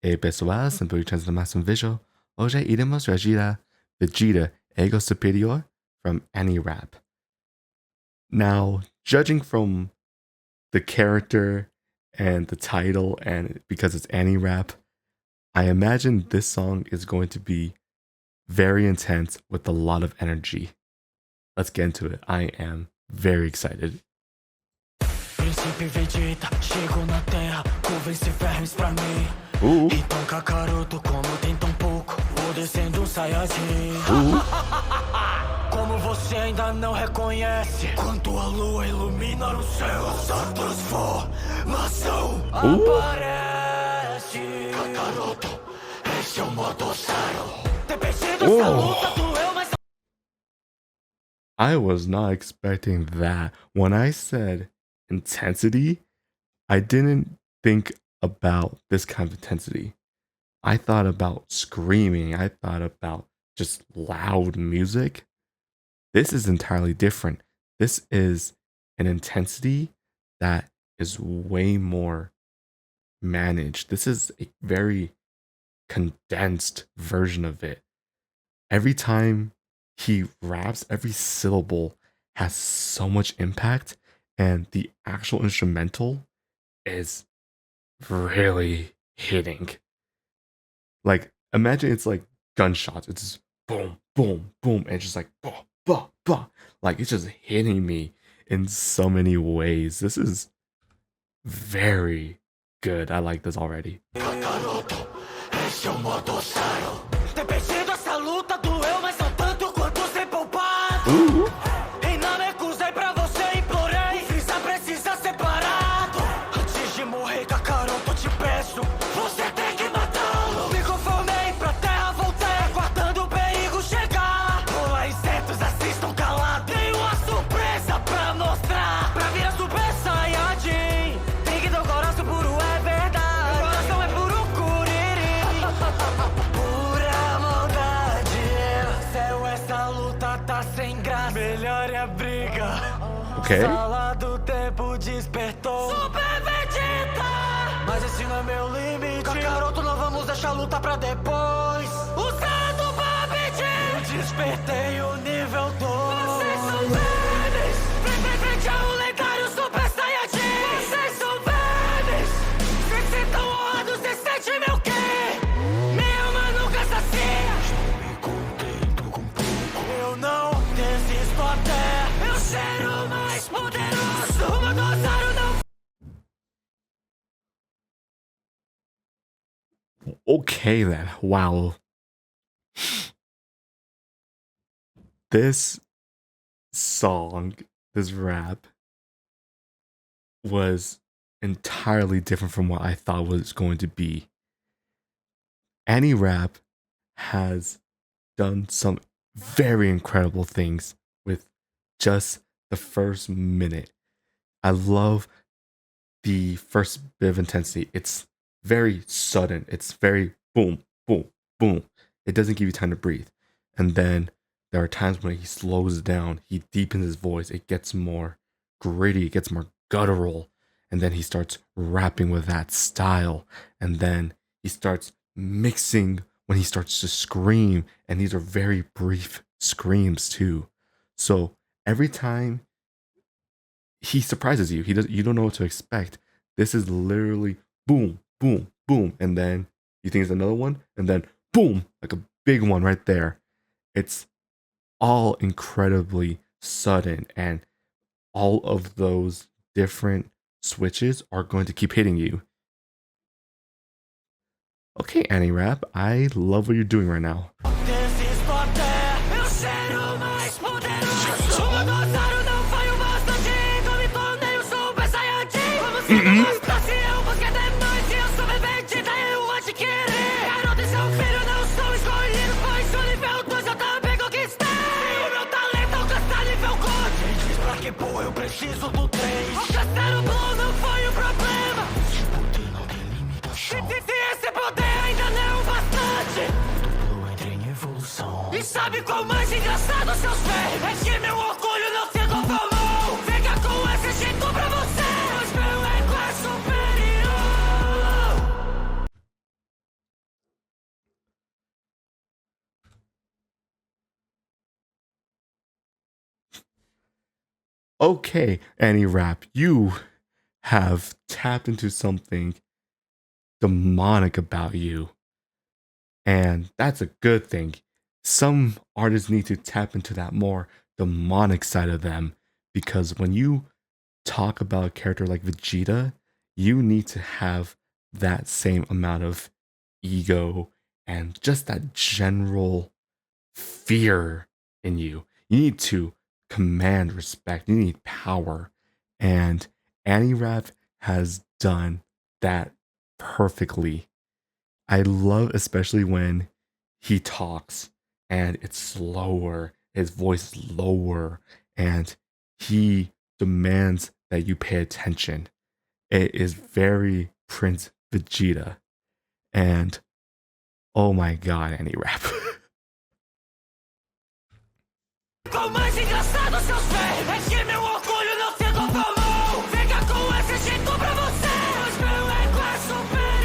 Ei pessoal, sempre trazendo mais um vídeo. Hoje iremos reagir Vegeta Ego Superior from AniRap. Now, judging from the character and the title, and because it's AniRap, I imagine this song is going to be very intense with a lot of energy. Let's get into it. I am very excited. Príncipe Vegeta chegou na terra com vence vermes pra mim. Então Kakaroto, como tem tão pouco, vou descendo um Saiyajin. Como você ainda não reconhece, quando a lua ilumina o céu, essa transformação aparece. Kakaroto, esse é o modo zero. Ter perdido essa luta doeu, mas I was not expecting that. When I said intensity, I didn't think about this kind of intensity. I thought about screaming. I thought about just loud music. This is entirely different. This is an intensity that is way more managed. This is a very condensed version of it. Every time he raps, every syllable has so much impact, and the actual instrumental is really hitting. Like, imagine it's like gunshots. It's just boom, boom, boom, and it's just like bah, bah, bah. Like, it's just hitting me in so many ways. This is very good. I like this already. Kakaroto, esse é o modo zero. Ter perdido essa luta doeu, mas não tanto quanto ser poupado. E não me recusei pra você, implorei. O Freeza precisa ser parado. Antes de morrer, Kakaroto, te peço, você tem que matá-lo. Me conformei, pra terra voltei, aguardando o perigo chegar. Olá, insetos, assistam calados. Tenho uma surpresa pra mostrar. Pra vir a Super Saiyajin, tem que dar o coração puro, é verdade. O coração é puro curiri. Pura maldade. Sério, essa luta tá sem graça. Melhor é a briga. Okay. Sala do tempo despertou. Super Vegeta! Mas esse não é meu limite. Kakaroto, não vamos deixar a luta pra depois. Usando o Babidi! Despertei o nível 2. Vocês são verdes! Frente ao lendário Super Saiyajin! Vocês são verdes! Vocês se tão honrados, vocês sentem meu quê? Minha alma nunca sacia! Estou me contendo com pouco. Eu não desisto até eu ser o mais poderoso. O modo zero não. Okay then. Wow. This song, this rap, was entirely different from what I thought it was going to be. AniRap has done some very incredible things with just the first minute. I love the first bit of intensity. It's very sudden. It's very boom, boom, boom. It doesn't give you time to breathe. And then there are times when he slows down, he deepens his voice, it gets more gritty, it gets more guttural, and then he starts rapping with that style. And then he starts mixing when he starts to scream, and these are very brief screams too. So every time he surprises you, you don't know what to expect. This is literally boom, boom, boom, and then you think it's another one, and then boom, like a big one right there. It's all incredibly sudden, and all of those different switches are going to keep hitting you. Okay, AniRap, I love what you're doing right now. Desisto até eu ser o mais poderoso. O modo zero não foi o bastante. Então me tornei o Super Saiyajin. Como se não bastasse, eu busquei demais. E eu Super Vegeta eu adquiri. Garoto e seu filho não são escolhidos, pois o nível 2 eu também conquistei. O meu talento alcança nível 4. Quem diz pra que pô, eu preciso do 3. Alcançar o Blue não foi o problema. Esse poder não tem limitação. Se esse poder ainda não é o bastante, tudo entra em evolução. E sabe qual mais engraçado, seus velhos? É que meu orgulho não se conformou. Venha com esse jeito pra você, pois meu ego é superior. Okay, AniRap, you have tapped into something demonic about you. And that's a good thing. Some artists need to tap into that more demonic side of them because when you talk about a character like Vegeta, you need to have that same amount of ego and just that general fear in you. You need to command respect. You need power. And AniRap has done that perfectly. I love especially when he talks and it's slower, his voice is lower, and he demands that you pay attention. It is very Prince Vegeta. And oh my god, any rap. Com mais engraçado seus pés é que meu orgulho não se conformou. Venha com esse jeito pra você, pois meu ego é superior.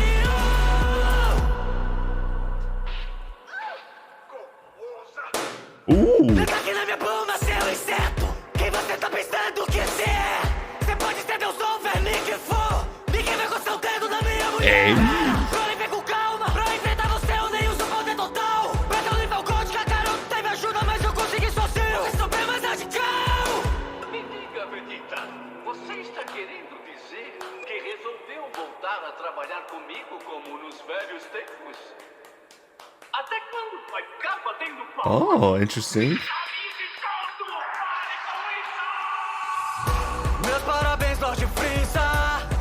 Fica aqui na minha pluma, seu inseto. Quem você tá pensando que você é? Você pode ser Deus ou verme que for. Ninguém vai coçar o dedo na minha mulher. Pra vem com calma, pra enfrentar você eu nem uso poder total. Pra ter um nível código, a garota teve ajuda, mas eu consegui sozinho. Eu sou bem mais radical. Me diga, Vegeta, você está querendo dizer que resolveu voltar a trabalhar comigo como nos velhos tempos? Até quando vai ficar batendo pau? Oh, interesting. Meus parabéns, Lorde Frieza.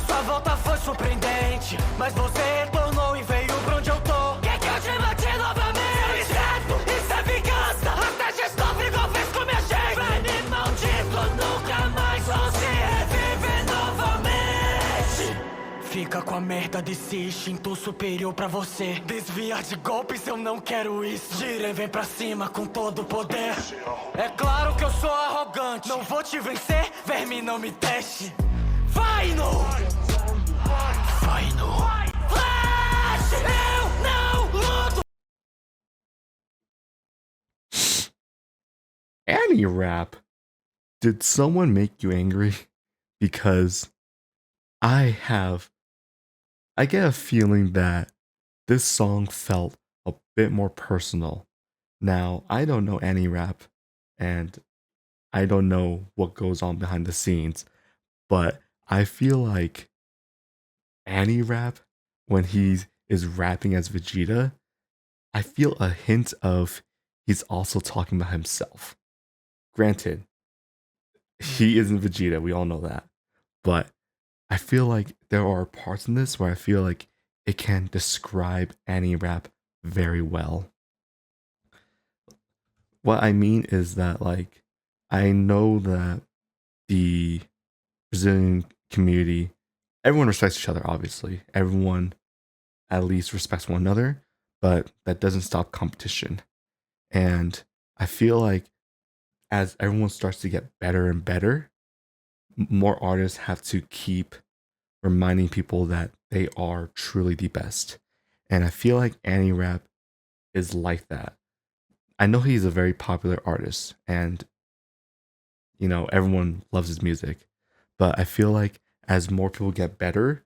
Sua volta foi surpreendente, mas você retornou e veio pra onde eu tô. Quer que eu te mate novamente? Seu inseto, isso é vingança. Até gestor igual fez com minha gente. Verme maldito, nunca mais vão se reviver novamente. Fica com a merda desse instinto superior pra você. Desviar de golpes, eu não quero isso. Jiren vem pra cima com todo o poder. É claro que eu sou arrogante. Não vou te vencer, verme, não me teste. Vai no! Vai no! Flash! Eu não luto! AniRap, did someone make you angry? Because I get a feeling that this song felt a bit more personal. Now, I don't know AniRap, and I don't know what goes on behind the scenes, but I feel like AniRap, when he is rapping as Vegeta, I feel a hint of he's also talking about himself. Granted, he isn't Vegeta, we all know that. But I feel like there are parts in this where I feel like it can describe AniRap very well. What I mean is that, like, I know that the Brazilian community, everyone respects each other, obviously. Everyone at least respects one another, but that doesn't stop competition. And I feel like as everyone starts to get better and better, more artists have to keep reminding people that they are truly the best. And I feel like AniRap is like that. I know he's a very popular artist and you know everyone loves his music, but I feel like as more people get better,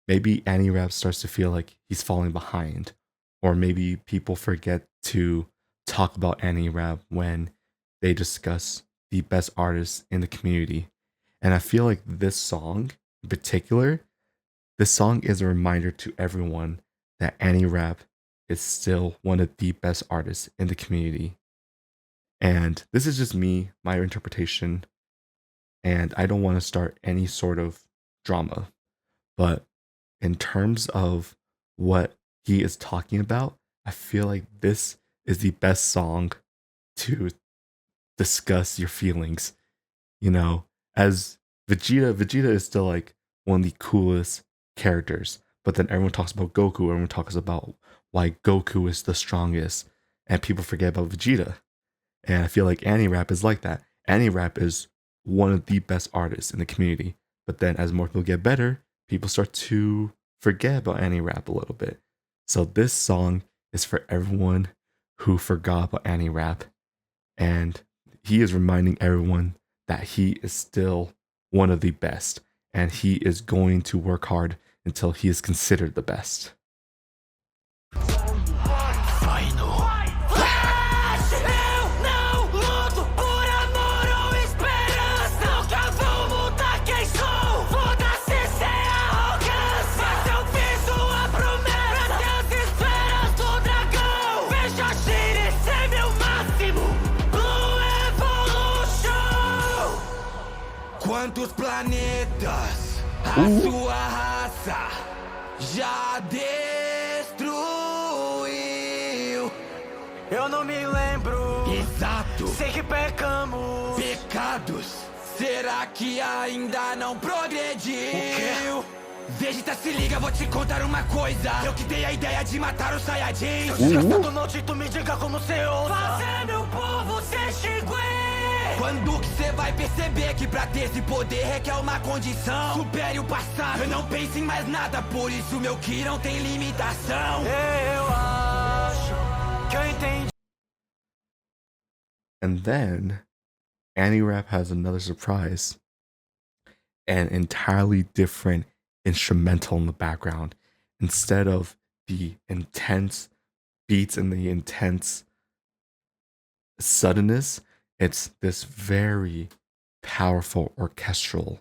maybe AniRap starts to feel like he's falling behind, or maybe people forget to talk about AniRap when they discuss the best artists in the community. And I feel like this song in particular, this song is a reminder to everyone that AniRap is still one of the best artists in the community. And this is just me, my interpretation, and I don't want to start any sort of drama. But in terms of what he is talking about, I feel like this is the best song to discuss your feelings. You know, as Vegeta is still like one of the coolest characters, but then everyone talks about Goku, everyone talks about why Goku is the strongest, and people forget about Vegeta. And I feel like AniRap is like that. AniRap is one of the best artists in the community, but then as more people get better, people start to forget about AniRap a little bit. So this song is for everyone who forgot about AniRap, and he is reminding everyone that he is still one of the best, and he is going to work hard until he is considered the best. Quantos planetas a sua raça já destruiu? Eu não me lembro. Exato. Sei que pecamos. Pecados. Será que ainda não progrediu? Vegeta, se liga, vou te contar uma coisa. Eu que dei a ideia de matar os Saiyajins. Seu desgraçado noite, tu me diga como cê ousa fazer meu povo se extinguir. Quando que cê vai perceber que pra ter esse poder requer uma condição? Supere o passado, eu não penso em mais nada, por isso meu ki não tem limitação. Eu acho que eu entendi. And then AniRap has another surprise, an entirely different instrumental in the background. Instead of the intense beats and the intense suddenness, it's this very powerful orchestral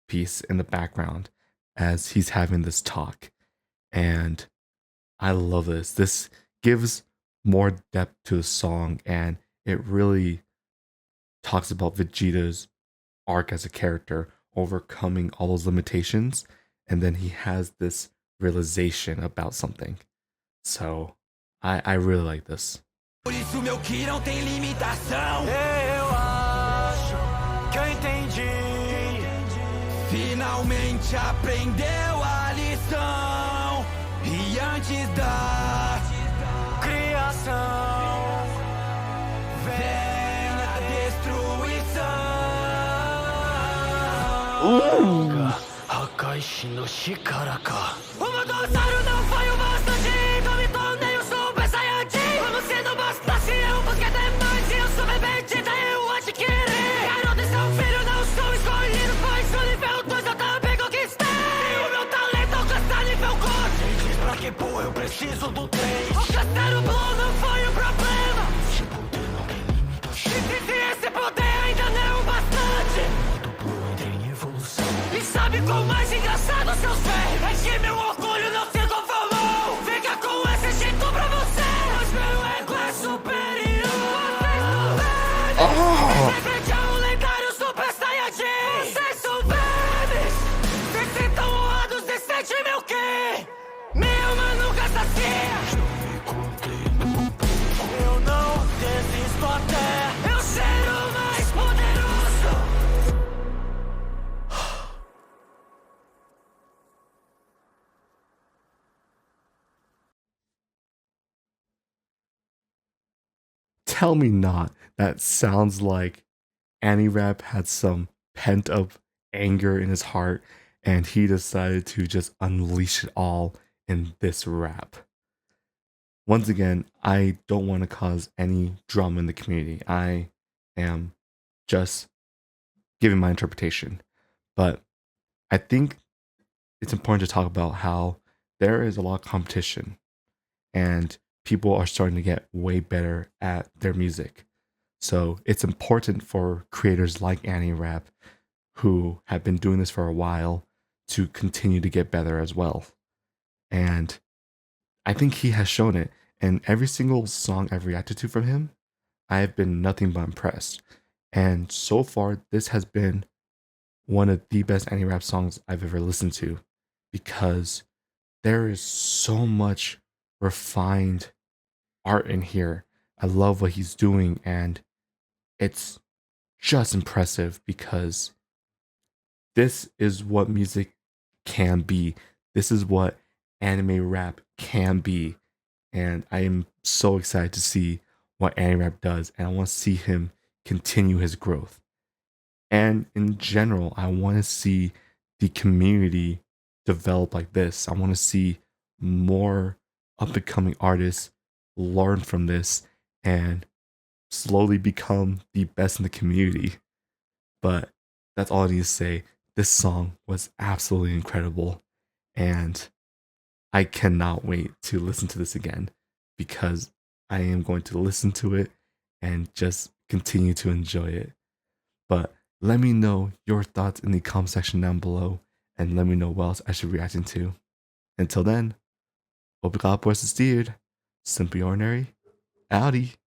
piece in the background as he's having this talk. And I love this. This gives more depth to the song, and it really talks about Vegeta's arc as a character, overcoming all those limitations, and then he has this realization about something. So I really like this. Por isso meu ki não tem limitação. Eu acho que eu entendi. Finalmente aprendeu a lição. E antes da criação vem a destruição. Hakaishi no Shikara ka. O Mudossauro não foi o bastante, então me tornei o Super Saiyajin. Como se não bastasse, eu busquei demais e eu sou Vegeta, eu adquiri. Garoto e seu filho não são escolhidos, pois o nível 2 eu também conquistei. E o meu talento alcançar nível 4. Quem diz pra que porra eu preciso do 3? Alcançar o Blue não foi o problema. Esse poder não tem limitação. E esse poder ainda não é o bastante. Do Blue entra em evolução. E sabe qual mais engraçado, seus velhos? É que meu orgulho não se conformou. Fica com esse jeito pra você, mas meu ego é superior. Vocês frente ao lendário Super Saiyajin. Vocês são bebês. Vocês se tão honrados de sentir meu quê? Minha alma nunca sacia. Eu não desisto até eu ser o mais poderoso. Tell me not that sounds like AniRap had some pent up anger in his heart and he decided to just unleash it all in this rap. Once again, I don't want to cause any drama in the community. I am just giving my interpretation. But I think it's important to talk about how there is a lot of competition and people are starting to get way better at their music. So it's important for creators like AniRap, who have been doing this for a while, to continue to get better as well. And I think he has shown it. And every single song I've reacted to from him, I have been nothing but impressed. And so far, this has been one of the best AniRap songs I've ever listened to, because there is so much refined art in here. I love what he's doing, and it's just impressive because this is what music can be. This is what anime rap can be. And I am so excited to see what AniRap does, and I want to see him continue his growth. And in general, I want to see the community develop like this. I want to see more up and coming artists learn from this and slowly become the best in the community. But that's all I need to say. This song was absolutely incredible, and I cannot wait to listen to this again because I am going to listen to it and just continue to enjoy it. But let me know your thoughts in the comment section down below, and let me know what else I should be reacting to. Until then, obrigado por assistir. Simply ordinary. Howdy.